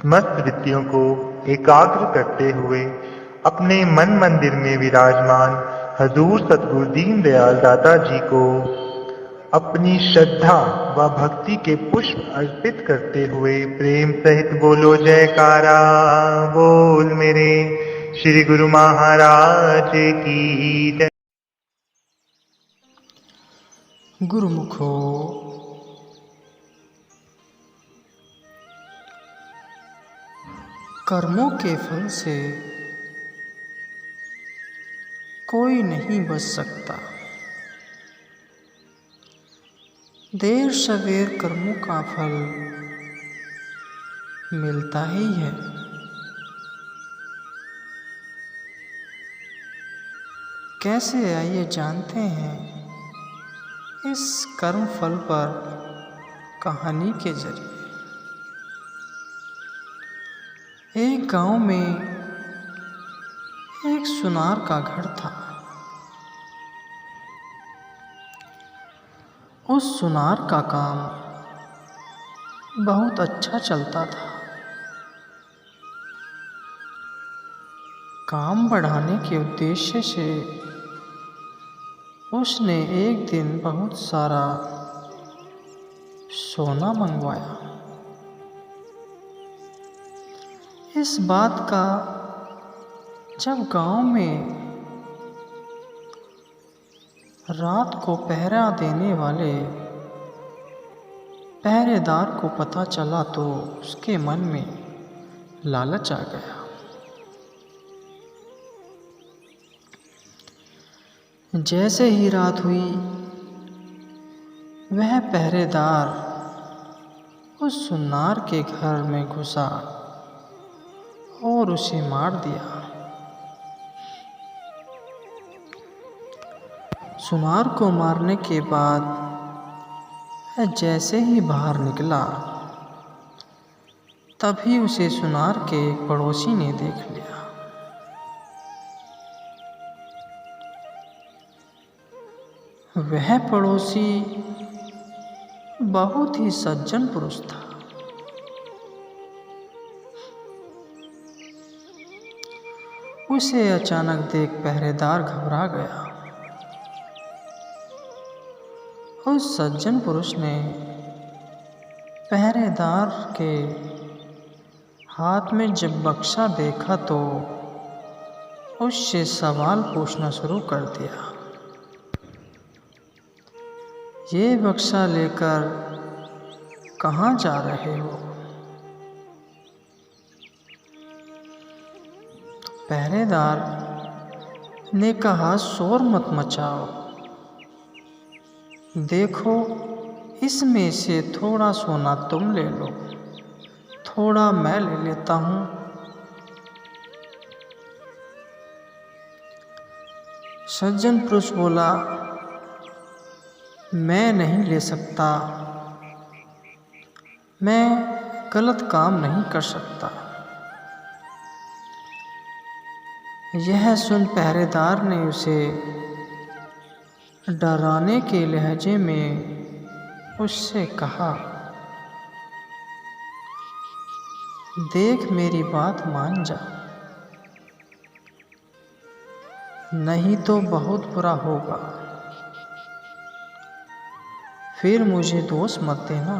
मस्त वृत्तियों को एकाग्र करते हुए अपने मन मंदिर में विराजमान हजूर सतगुरु दीनदयाल दाता जी को अपनी श्रद्धा व भक्ति के पुष्प अर्पित करते हुए प्रेम सहित बोलो जयकारा। बोल मेरे श्री गुरु महाराज की जय। गुरुमुखो कर्मों के फल से कोई नहीं बच सकता। देर सवेर कर्मों का फल मिलता ही है। कैसे आइए जानते हैं इस कर्म फल पर कहानी के जरिए। एक गांव में एक सुनार का घर था। उस सुनार का काम बहुत अच्छा चलता था। काम बढ़ाने के उद्देश्य से उसने एक दिन बहुत सारा सोना मंगवाया। इस बात का जब गांव में रात को पहरा देने वाले पहरेदार को पता चला तो उसके मन में लालच आ गया। जैसे ही रात हुई वह पहरेदार उस सुनार के घर में घुसा और उसे मार दिया। सुनार को मारने के बाद वह जैसे ही बाहर निकला तभी उसे सुनार के एक पड़ोसी ने देख लिया। वह पड़ोसी बहुत ही सज्जन पुरुष था। उसे अचानक देख पहरेदार घबरा गया। उस सज्जन पुरुष ने पहरेदार के हाथ में जब बक्सा देखा तो उससे सवाल पूछना शुरू कर दिया। ये बक्सा लेकर कहाँ जा रहे हो? पहरेदार ने कहा, शोर मत मचाओ, देखो इसमें से थोड़ा सोना तुम ले लो, थोड़ा मैं ले लेता हूँ। सज्जन पुरुष बोला, मैं नहीं ले सकता, मैं गलत काम नहीं कर सकता। यह सुन पहरेदार ने उसे डराने के लहजे में उससे कहा, देख मेरी बात मान जा, नहीं तो बहुत बुरा होगा, फिर मुझे दोष मत देना।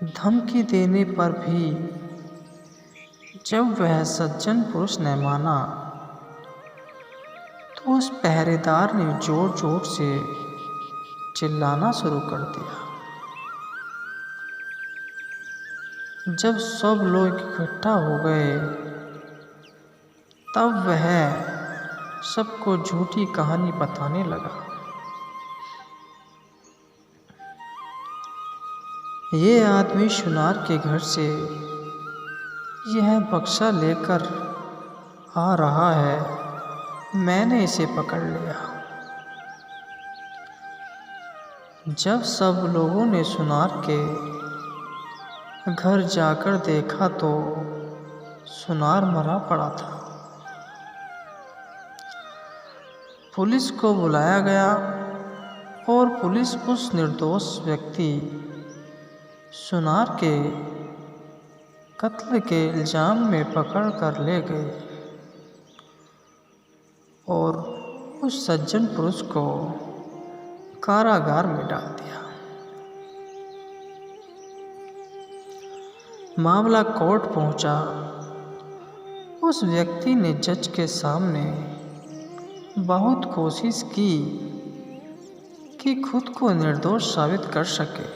धमकी देने पर भी जब वह सज्जन पुरुष ने माना तो उस पहरेदार ने जोर जोर से चिल्लाना शुरू कर दिया। जब सब लोग इकट्ठा हो गए तब वह सबको झूठी कहानी बताने लगा। ये आदमी सुनार के घर से यह बक्सा लेकर आ रहा है, मैंने इसे पकड़ लिया। जब सब लोगों ने सुनार के घर जाकर देखा तो सुनार मरा पड़ा था। पुलिस को बुलाया गया और पुलिस उस निर्दोष व्यक्ति सुनार के कत्ल के इल्ज़ाम में पकड़ कर ले गए और उस सज्जन पुरुष को कारागार में डाल दिया। मामला कोर्ट पहुंचा। उस व्यक्ति ने जज के सामने बहुत कोशिश की कि खुद को निर्दोष साबित कर सके,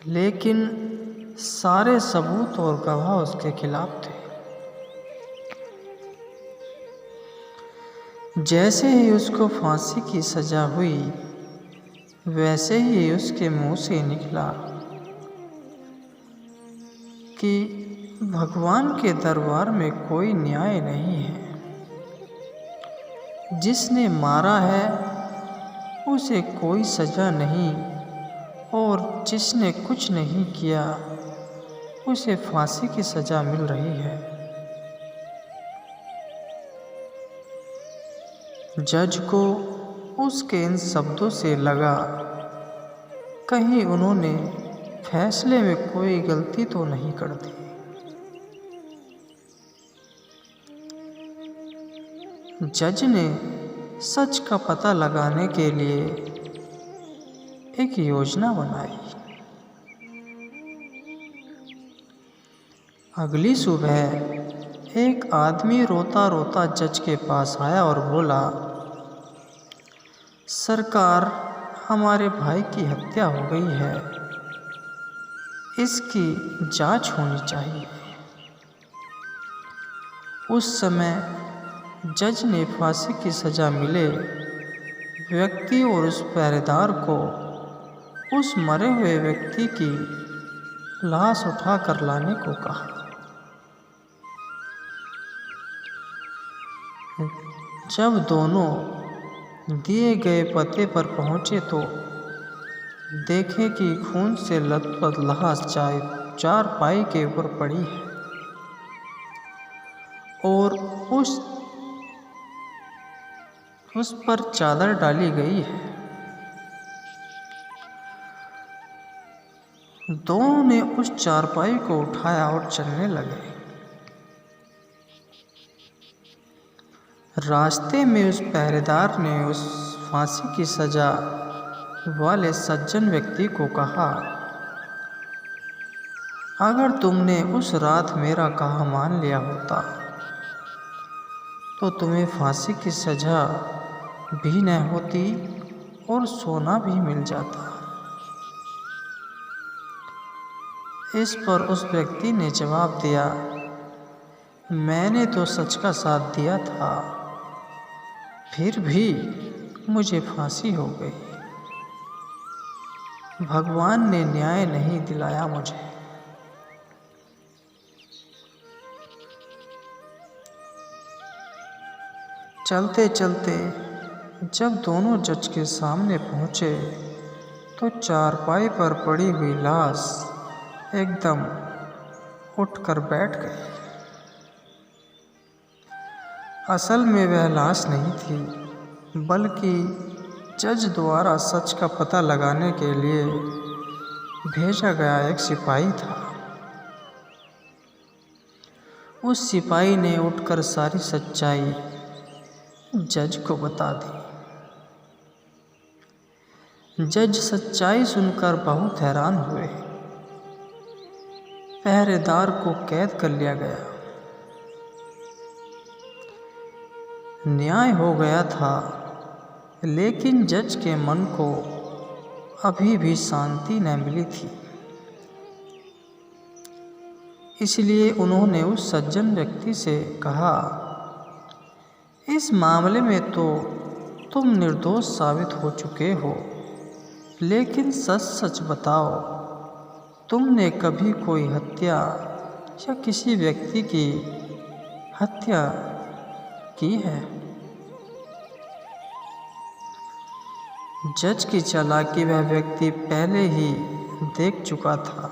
लेकिन सारे सबूत और गवाह उसके खिलाफ थे। जैसे ही उसको फांसी की सजा हुई, वैसे ही उसके मुंह से निकला कि भगवान के दरबार में कोई न्याय नहीं है। जिसने मारा है उसे कोई सजा नहीं, और जिसने कुछ नहीं किया उसे फांसी की सजा मिल रही है। जज को उसके इन शब्दों से लगा कहीं उन्होंने फैसले में कोई गलती तो नहीं कर दी। जज ने सच का पता लगाने के लिए एक योजना बनाई। अगली सुबह एक आदमी रोता रोता जज के पास आया और बोला, सरकार, हमारे भाई की हत्या हो गई है, इसकी जांच होनी चाहिए। उस समय जज ने फांसी की सजा मिले व्यक्ति और उस पहरेदार को उस मरे हुए व्यक्ति की लाश उठा कर लाने को कहा। जब दोनों दिए गए पते पर पहुंचे तो देखे कि खून से लथपथ लाश चारपाई के ऊपर पड़ी है और उस पर चादर डाली गई है। दोनों ने उस चारपाई को उठाया और चलने लगे। रास्ते में उस पहरेदार ने उस फांसी की सजा वाले सज्जन व्यक्ति को कहा, अगर तुमने उस रात मेरा कहा मान लिया होता तो तुम्हें फांसी की सजा भी न होती और सोना भी मिल जाता। इस पर उस व्यक्ति ने जवाब दिया, मैंने तो सच का साथ दिया था, फिर भी मुझे फांसी हो गई। भगवान ने न्याय नहीं दिलाया मुझे। चलते चलते जब दोनों जज के सामने पहुंचे तो चारपाई पर पड़ी हुई लाश एकदम उठकर बैठ गई। असल में वह लाश नहीं थी, बल्कि जज द्वारा सच का पता लगाने के लिए भेजा गया एक सिपाही था। उस सिपाही ने उठकर सारी सच्चाई जज को बता दी। जज सच्चाई सुनकर बहुत हैरान हुए। पहरेदार को कैद कर लिया गया। न्याय हो गया था, लेकिन जज के मन को अभी भी शांति न मिली थी। इसलिए उन्होंने उस सज्जन व्यक्ति से कहा, इस मामले में तो तुम निर्दोष साबित हो चुके हो, लेकिन सच सच बताओ, तुमने कभी कोई हत्या या किसी व्यक्ति की हत्या की है? जज की चालाकी वह व्यक्ति पहले ही देख चुका था,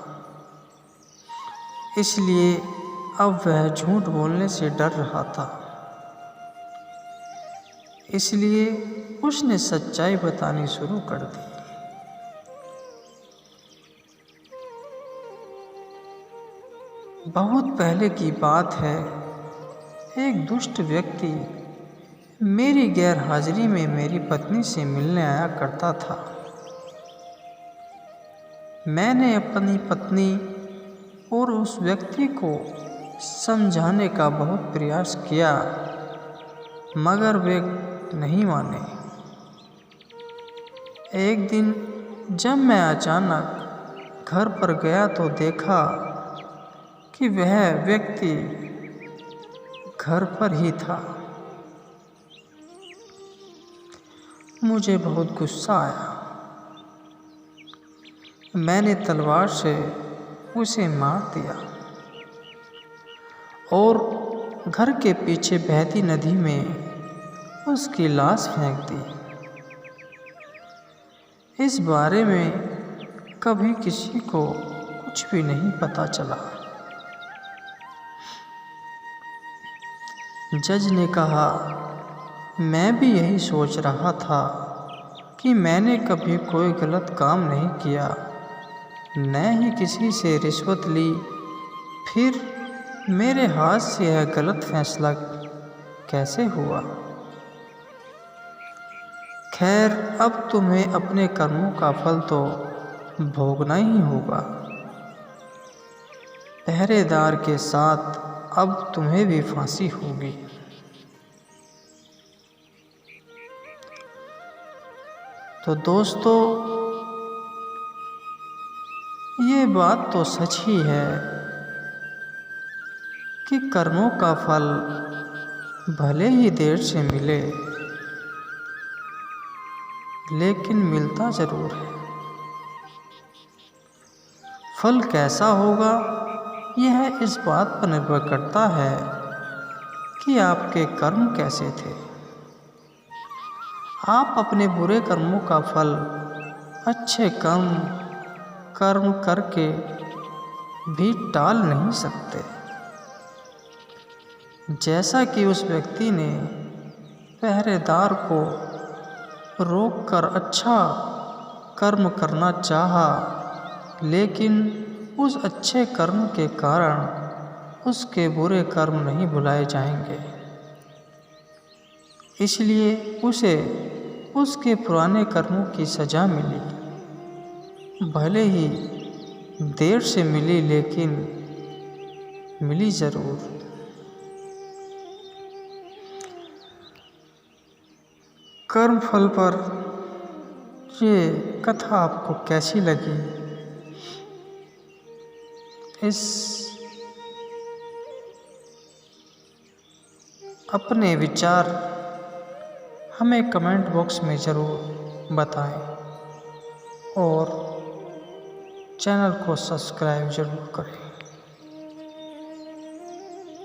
इसलिए अब वह झूठ बोलने से डर रहा था। इसलिए उसने सच्चाई बतानी शुरू कर दी। बहुत पहले की बात है, एक दुष्ट व्यक्ति मेरी गैर हाजिरी में मेरी पत्नी से मिलने आया करता था। मैंने अपनी पत्नी और उस व्यक्ति को समझाने का बहुत प्रयास किया, मगर वे नहीं माने। एक दिन जब मैं अचानक घर पर गया तो देखा कि वह व्यक्ति घर पर ही था। मुझे बहुत गुस्सा आया। मैंने तलवार से उसे मार दिया और घर के पीछे बहती नदी में उसकी लाश फेंक दी। इस बारे में कभी किसी को कुछ भी नहीं पता चला। जज ने कहा, मैं भी यही सोच रहा था कि मैंने कभी कोई गलत काम नहीं किया, न ही किसी से रिश्वत ली, फिर मेरे हाथ से यह गलत फैसला कैसे हुआ? खैर, अब तुम्हें अपने कर्मों का फल तो भोगना ही होगा। पहरेदार के साथ अब तुम्हें भी फांसी होगी। तो दोस्तों, ये बात तो सच ही है कि कर्मों का फल भले ही देर से मिले, लेकिन मिलता जरूर है। फल कैसा होगा यह इस बात पर निर्भर करता है कि आपके कर्म कैसे थे। आप अपने बुरे कर्मों का फल अच्छे कर्म करके भी टाल नहीं सकते। जैसा कि उस व्यक्ति ने पहरेदार को रोककर अच्छा कर्म करना चाहा, लेकिन उस अच्छे कर्म के कारण उसके बुरे कर्म नहीं भुलाए जाएंगे। इसलिए उसे उसके पुराने कर्मों की सज़ा मिली, भले ही देर से मिली, लेकिन मिली ज़रूर। कर्म फल पर ये कथा आपको कैसी लगी? इस अपने विचार हमें कमेंट बॉक्स में ज़रूर बताएं और चैनल को सब्सक्राइब ज़रूर करें।